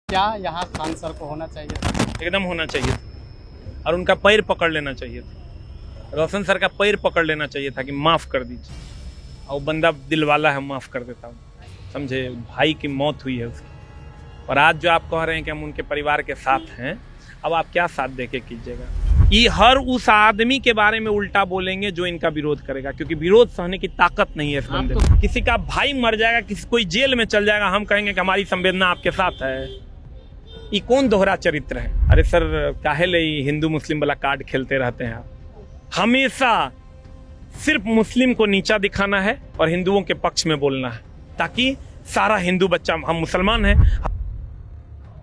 क्या यहाँ खान सर को होना चाहिए था? एकदम होना चाहिए था और उनका पैर पकड़ लेना चाहिए था। रोशन सर का पैर पकड़ लेना चाहिए था कि माफ़ कर दीजिए, और वो बंदा दिल वाला है, माफ़ कर देता हूँ। समझे, भाई की मौत हुई है उसकी, और आज जो आप कह रहे हैं कि हम उनके परिवार के साथ हैं, अब आप क्या साथ दे के कीजिएगा। ये हर उस आदमी के बारे में उल्टा बोलेंगे जो इनका विरोध करेगा, क्योंकि विरोध सहने की ताकत नहीं है इस बंदे में। किसी का भाई मर जाएगा, कोई जेल में चल जाएगा, हम कहेंगे कि हमारी संवेदना आपके साथ है। ये कौन दोहरा चरित्र है? अरे सर, काहे ले हिंदू मुस्लिम वाला कार्ड खेलते रहते हैं आप? हमेशा सिर्फ मुस्लिम को नीचा दिखाना है और हिंदुओं के पक्ष में बोलना है, ताकि सारा हिंदू बच्चा, हम मुसलमान हैं।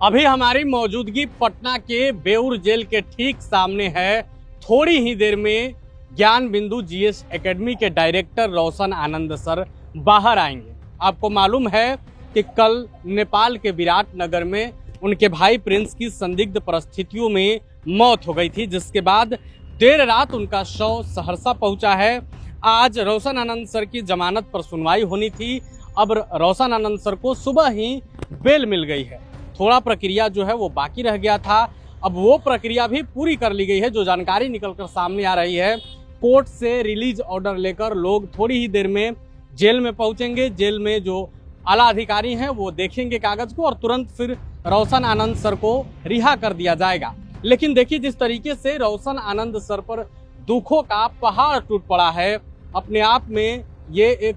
अभी हमारी मौजूदगी पटना के बेउर जेल के ठीक सामने है। थोड़ी ही देर में ज्ञान बिंदु जीएस एकेडमी के डायरेक्टर रोशन आनंद सर बाहर आएंगे। आपको मालूम है कि कल नेपाल के विराटनगर में उनके भाई प्रिंस की संदिग्ध परिस्थितियों में मौत हो गई थी, जिसके बाद देर रात उनका शव सहरसा पहुंचा है। आज रोशन आनंद सर की जमानत पर सुनवाई होनी थी। अब रोशन आनंद सर को सुबह ही बेल मिल गई है। थोड़ा प्रक्रिया जो है वो बाकी रह गया था, अब वो प्रक्रिया भी पूरी कर ली गई है। जो जानकारी निकलकर सामने आ रही है, कोर्ट से रिलीज ऑर्डर लेकर लोग थोड़ी ही देर में जेल में पहुंचेंगे। जेल में जो आला अधिकारी हैं वो देखेंगे कागज को, और तुरंत फिर रोशन आनंद सर को रिहा कर दिया जाएगा। लेकिन देखिए, जिस तरीके से रोशन आनंद सर पर दुखों का पहाड़ टूट पड़ा है, अपने आप में ये एक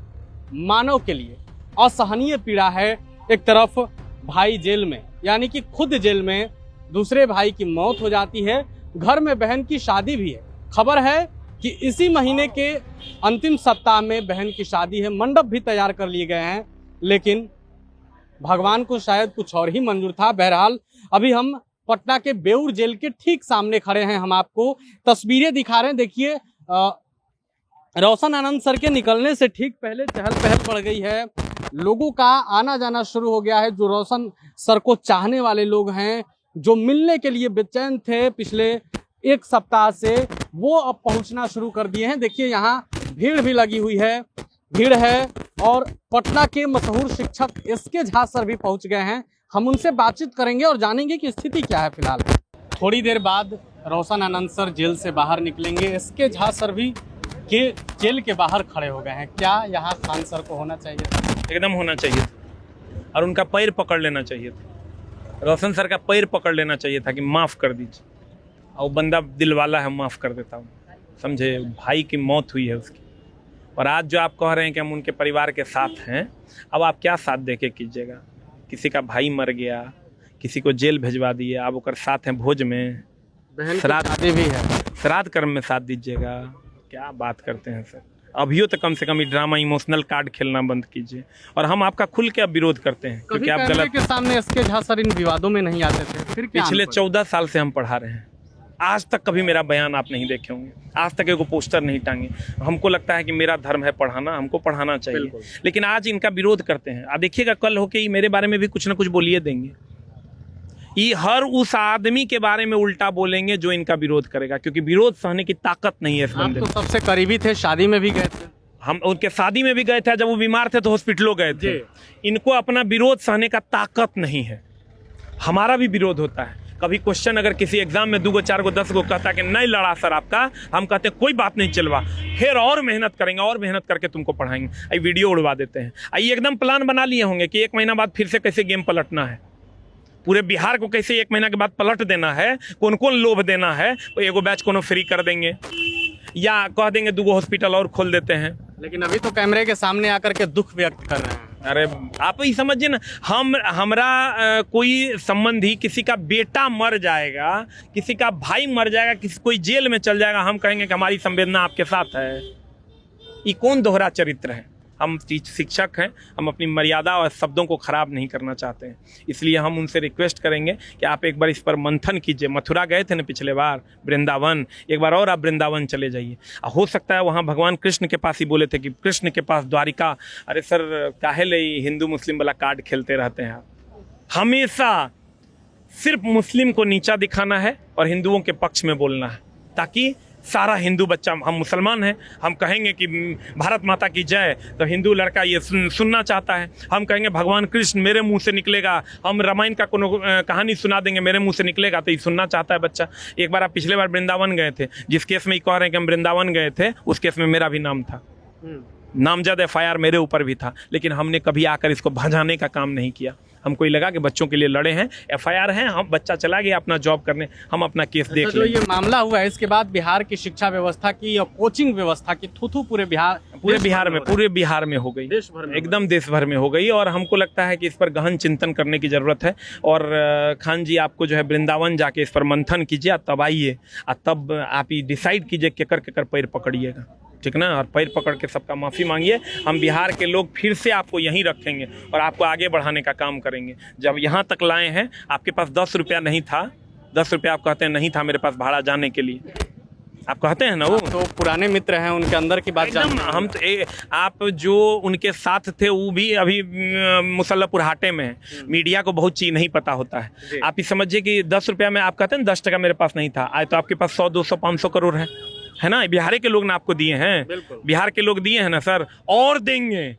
मानव के लिए असहनीय पीड़ा है। एक तरफ भाई जेल में, यानी कि खुद जेल में, दूसरे भाई की मौत हो जाती है, घर में बहन की शादी भी है। खबर है कि इसी महीने के अंतिम सप्ताह में बहन की शादी है, मंडप भी तैयार कर लिए गए हैं, लेकिन भगवान को शायद कुछ और ही मंजूर था। बहरहाल अभी हम पटना के बेउर जेल के ठीक सामने खड़े हैं। हम आपको तस्वीरें दिखा रहे हैं। देखिए, रोशन आनंद सर के निकलने से ठीक पहले चहल पहल बढ़ गई है, लोगों का आना जाना शुरू हो गया है। जो रोशन सर को चाहने वाले लोग हैं, जो मिलने के लिए बेचैन थे पिछले एक सप्ताह से, वो अब पहुंचना शुरू कर दिए हैं। देखिए, यहाँ भीड़ भी लगी हुई है, भीड़ है, और पटना के मशहूर शिक्षक एसके झा सर भी पहुंच गए हैं। हम उनसे बातचीत करेंगे और जानेंगे कि स्थिति क्या है फिलहाल। थोड़ी देर बाद रोशन आनंद सर जेल से बाहर निकलेंगे। एसके झा सर भी के जेल के बाहर खड़े हो गए हैं। क्या यहाँ खान सर को होना चाहिए था? एकदम होना चाहिए था और उनका पैर पकड़ लेना चाहिए था। रोशन सर का पैर पकड़ लेना चाहिए था कि माफ़ कर दीजिए, और वो बंदा दिल वाला है, माफ़ कर देता हूँ। समझे, भाई की मौत हुई है उसकी, और आज जो आप कह रहे हैं कि हम उनके परिवार के साथ हैं, अब आप क्या साथ दे के कीजिएगा। किसी का भाई मर गया, किसी को जेल भिजवा दिए, आप उनके साथ हैं भोज में, शादी भी है, श्राद्ध कर्म में साथ दीजिएगा। क्या बात करते हैं सर। अभियो तो कम से कम ये ड्रामा, इमोशनल कार्ड खेलना बंद कीजिए, और हम आपका खुल के अब विरोध करते हैं, क्योंकि आप गलत के सामने एसके झा सर इन विवादों में नहीं आते थे। फिर पिछले 14 साल से हम पढ़ा रहे हैं, आज तक कभी मेरा बयान आप नहीं देखे होंगे, आज तक एगो पोस्टर नहीं टांगे। हमको लगता है कि मेरा धर्म है पढ़ाना, हमको पढ़ाना चाहिए, लेकिन आज इनका विरोध करते हैं। आप देखिएगा, कल होके ये मेरे बारे में भी कुछ ना कुछ बोलिए देंगे। ये हर उस आदमी के बारे में उल्टा बोलेंगे जो इनका विरोध करेगा, क्योंकि विरोध सहने की ताकत नहीं है इस बंदे में। तो सबसे करीबी थे, शादी में भी गए थे, हम उनके शादी में भी गए थे, जब वो बीमार थे तो हॉस्पिटलों गए थे। इनको अपना विरोध सहने का ताकत नहीं है। हमारा भी विरोध होता है। कभी क्वेश्चन अगर किसी एग्जाम में 2 गो 4 गो 10 गो कहता है कि नहीं लड़ा सर आपका, हम कहते हैं कोई बात नहीं, चलवा, फिर और मेहनत करेंगे, और मेहनत करके तुमको पढ़ाएंगे। आई वीडियो उड़वा देते हैं। आई एकदम प्लान बना लिए होंगे कि 1 महीना बाद फिर से कैसे गेम पलटना है, पूरे बिहार को कैसे 1 महीना के बाद पलट देना है, कौन कौन लोभ देना है। तो एगो बैच कोनो फ्री कर देंगे, या कह देंगे 2 गो हॉस्पिटल और खोल देते हैं। लेकिन अभी तो कैमरे के सामने आकर के दुख व्यक्त कर रहे हैं। अरे आप ही समझिए ना, हमरा कोई संबंधी, किसी का बेटा मर जाएगा, किसी का भाई मर जाएगा, कोई जेल में चल जाएगा, हम कहेंगे कि हमारी संवेदना आपके साथ है। ये कौन दोहरा चरित्र है? हम शिक्षक हैं, हम अपनी मर्यादा और शब्दों को ख़राब नहीं करना चाहते हैं, इसलिए हम उनसे रिक्वेस्ट करेंगे कि आप एक बार इस पर मंथन कीजिए। मथुरा गए थे ना पिछले बार, वृंदावन, एक बार और आप वृंदावन चले जाइए। हो सकता है वहाँ भगवान कृष्ण के पास ही बोले थे कि कृष्ण के पास द्वारिका। अरे सर, काहे ले हिंदू मुस्लिम वाला कार्ड खेलते रहते हैं आप? हमेशा सिर्फ मुस्लिम को नीचा दिखाना है और हिंदुओं के पक्ष में बोलना है, ताकि सारा हिंदू बच्चा, हम मुसलमान हैं, हम कहेंगे कि भारत माता की जय, तो हिंदू लड़का ये सुनना चाहता है। हम कहेंगे भगवान कृष्ण मेरे मुंह से निकलेगा, हम रामायण का कोनो कहानी सुना देंगे मेरे मुंह से निकलेगा, तो ये सुनना चाहता है बच्चा। एक बार आप पिछले बार वृंदावन गए थे, जिस केस में ये कह रहे हैं कि हम वृंदावन गए थे, उस केस में मेरा भी नाम था, नामजद FIR मेरे ऊपर भी था, लेकिन हमने कभी आकर इसको भजाने का काम नहीं किया। हमको ये लगा कि बच्चों के लिए लड़े हैं, FIR है, हम बच्चा चला गया अपना जॉब करने, हम अपना केस देख जो लेंगे। ये मामला हुआ है इसके बाद बिहार की शिक्षा व्यवस्था की और कोचिंग व्यवस्था की थूथू पूरे बिहार में हो गई, देश भर में एकदम देश भर में हो गई। और हमको लगता है कि इस पर गहन चिंतन करने की जरूरत है। और खान जी, आपको जो है वृंदावन जाके इस पर मंथन कीजिए, तब आइए और तब आप ये डिसाइड कीजिए केकर पैर पकड़िएगा, ठीक ना, और पैर पकड़ के सबका माफ़ी मांगिए। हम बिहार के लोग फिर से आपको यहीं रखेंगे और आपको आगे बढ़ाने का काम करेंगे। जब यहाँ तक लाए हैं, आपके पास 10 रुपया नहीं था, 10 रुपया आप कहते हैं नहीं था मेरे पास भाड़ा जाने के लिए, आप कहते हैं ना, वो तो पुराने मित्र हैं, उनके अंदर की बात एकदम। हम तो आप जो उनके साथ थे वो भी अभी मुसल्लपुर हाटे में है, मीडिया को बहुत चीज़ नहीं पता होता है। आप ये समझिए कि 10 रुपया में आप कहते हैं 10 टका मेरे पास नहीं था, आज तो आपके पास 100, 200, 500 करोड़ है ना, बिहार के लोग ने आपको दिए हैं, बिहार के लोग दिए हैं ना सर, और देंगे,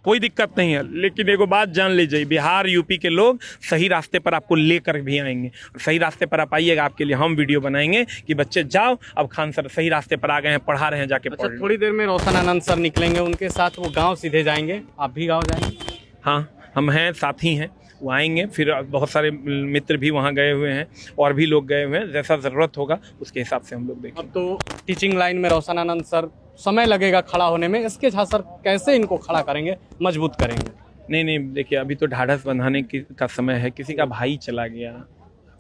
कोई दिक्कत नहीं है। लेकिन एगो बात जान लीजिए, बिहार यूपी के लोग सही रास्ते पर आपको लेकर भी आएंगे, सही रास्ते पर आप आइएगा, आपके लिए हम वीडियो बनाएंगे कि बच्चे जाओ, अब खान सर सही रास्ते पर आ गए हैं, पढ़ा रहे हैं, जाके पढ़ लो। थोड़ी देर में रोशन आनंद सर निकलेंगे, उनके साथ वो गाँव सीधे जाएंगे, आप भी गाँव जाएंगे? हाँ, हम हैं, साथी हैं, वो आएंगे। फिर बहुत सारे मित्र भी वहाँ गए हुए हैं और भी लोग गए हुए हैं, जैसा ज़रूरत होगा उसके हिसाब से हम लोग देखेंगे। अब तो टीचिंग लाइन में रोशन आनंद सर समय लगेगा खड़ा होने में, इसके झा सर कैसे इनको खड़ा करेंगे, मजबूत करेंगे? नहीं, देखिए अभी तो ढाढ़स बंधाने का समय है। किसी का भाई चला गया,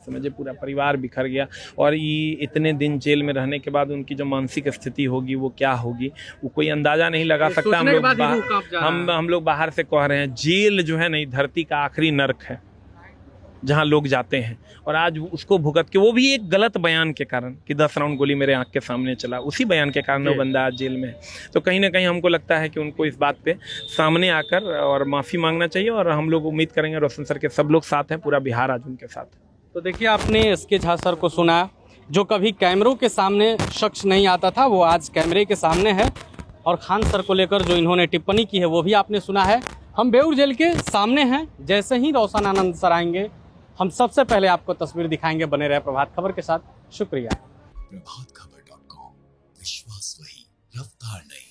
समझे, पूरा परिवार बिखर गया, और ये इतने दिन जेल में रहने के बाद उनकी जो मानसिक स्थिति होगी वो क्या होगी, वो कोई अंदाजा नहीं लगा सकता। हम लोग बाहर से कह रहे हैं, जेल जो है नहीं, धरती का आखिरी नर्क है जहाँ लोग जाते हैं, और आज उसको भुगत के, वो भी एक गलत बयान के कारण कि 10 राउंड गोली मेरे आंख के सामने चला, उसी बयान के कारण वो बंदा आज जेल में है। तो कहीं ना कहीं हमको लगता है कि उनको इस बात पे सामने आकर और माफ़ी मांगना चाहिए, और हम लोग उम्मीद करेंगे रोशन सर के सब लोग साथ हैं, पूरा बिहार आज उनके साथ है। तो देखिए, आपने SK झा सर को सुना, जो कभी कैमरों के सामने शख्स नहीं आता था, वो आज कैमरे के सामने है, और खान सर को लेकर जो इन्होंने टिप्पणी की है वो भी आपने सुना है। हम बेऊर जेल के सामने हैं, जैसे ही रोशन आनंद सर आएंगे हम सबसे पहले आपको तस्वीर दिखाएंगे। बने रहे प्रभात खबर के साथ, शुक्रिया। प्रभातखबर.com, विश्वास वही, रफ्तार नहीं।